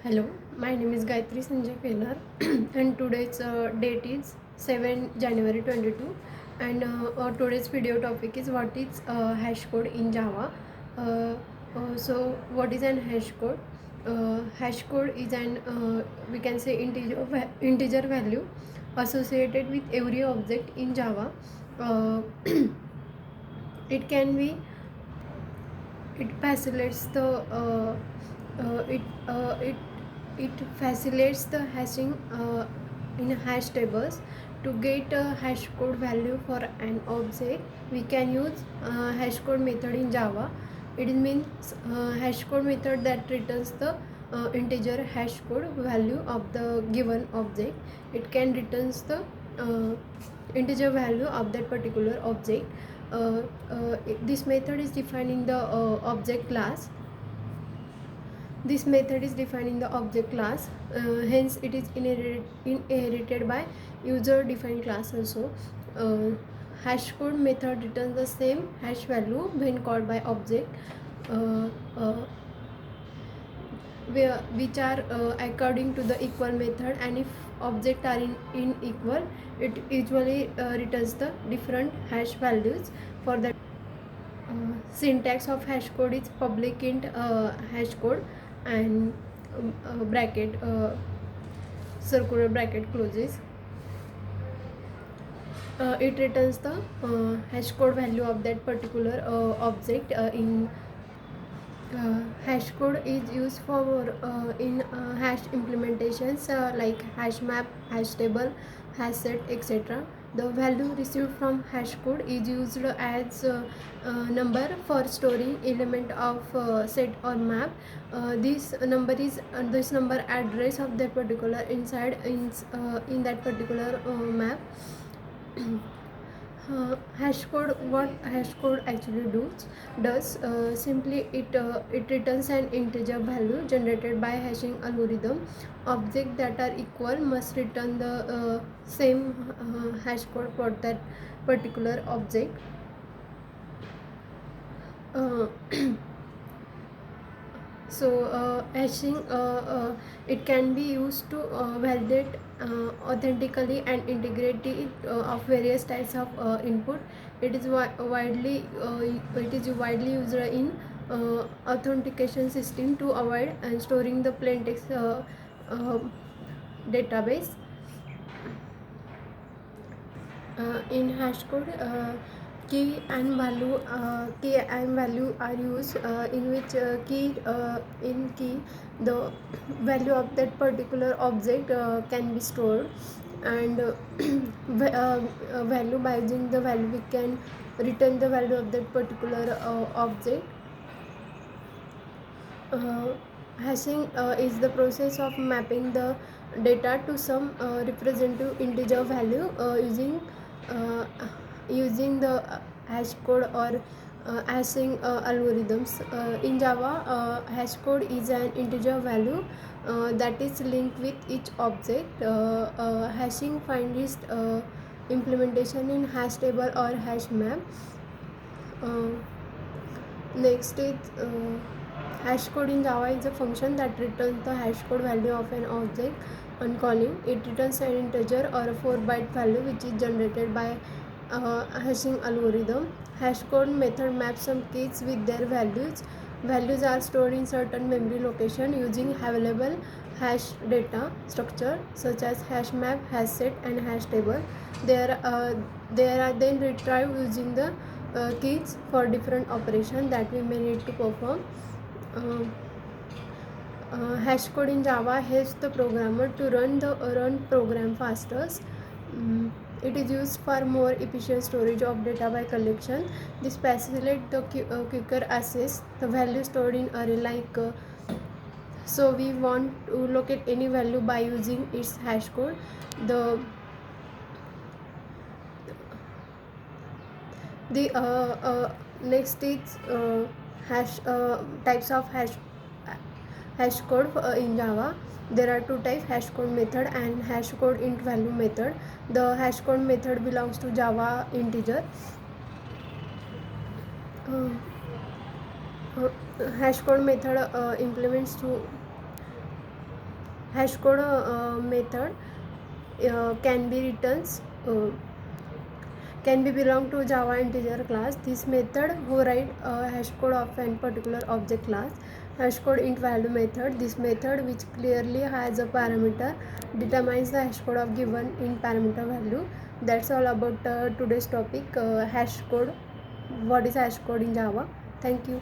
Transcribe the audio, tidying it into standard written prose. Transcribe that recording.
Hello, my name is Gayatri Sanjay Kelar and today's date is 7 January 22 and today's video topic is what is hash code in Java. So what is an hash code? Hash code is an we can say integer value associated with every object in Java. Uh, it can be it facilitates the it it facilitates the hashing in hash tables. To get a hash code value for an object, we can use hash code method in Java. It means hash code method that returns the integer hash code value of the given object. It can returns the integer value of that particular object. This method is defined in the object class. This method is defined in the object class, hence it is inherited by user defined class also. Hash code method returns the same hash value when called by object, uh, uh, which are according to the equal method, and if objects are in equal, it usually returns the different hash values for that. Syntax of hash code is public int hash code and bracket circular bracket closes. It returns the hash code value of that particular object in hash code is used for in hash implementations like hash map, hash table, hash set, etc. The value received from hash code is used as number for storing element of set or map. This number address of that particular inside in that particular map. Hash code, what hash code actually does simply it returns an integer value generated by hashing algorithm. Objects that are equal must return the same hash code for that particular object. uh, so hashing it can be used to validate authentically and integrity of various types of input. It is widely used in authentication system to avoid and storing the plain text uh, database. In hash code, key and value are used, in which in key the value of that particular object can be stored, and value, by using the value we can return the value of that particular object. uh, Hashing is the process of mapping the data to some representative integer value uh, using the hash code or hashing algorithms. In Java, hash code is an integer value that is linked with each object. Hashing finds implementation in hash table or hash map. uh, Next is hash code in Java is a function that returns the hash code value of an object on calling. It returns an integer or a 4-byte value which is generated by hashing algorithm. Hash code method maps some keys with their values. Values are stored in certain memory location using available hash data structure such as hash map, hash set, and hash table. They are then retrieved using the keys for different operations that we may need to perform. Hash code in Java helps the programmer to run program faster. It is used for more efficient storage of data by collection. This facilitates the quicker access the value stored in array, like so we want to locate any value by using its hash code. The next is hash types of hash code in Java. There are two types: hash code method and hash code int value method. The hash code method belongs to Java integer. uh, Hash code method implements to hash code method can be returns can be belong to Java integer class. This method override hash code of an particular object class. Hash code int value method. This method, which clearly has a parameter, determines the hash code of given int parameter value. That's all about today's topic, hash code. What is hash code in Java? Thank you.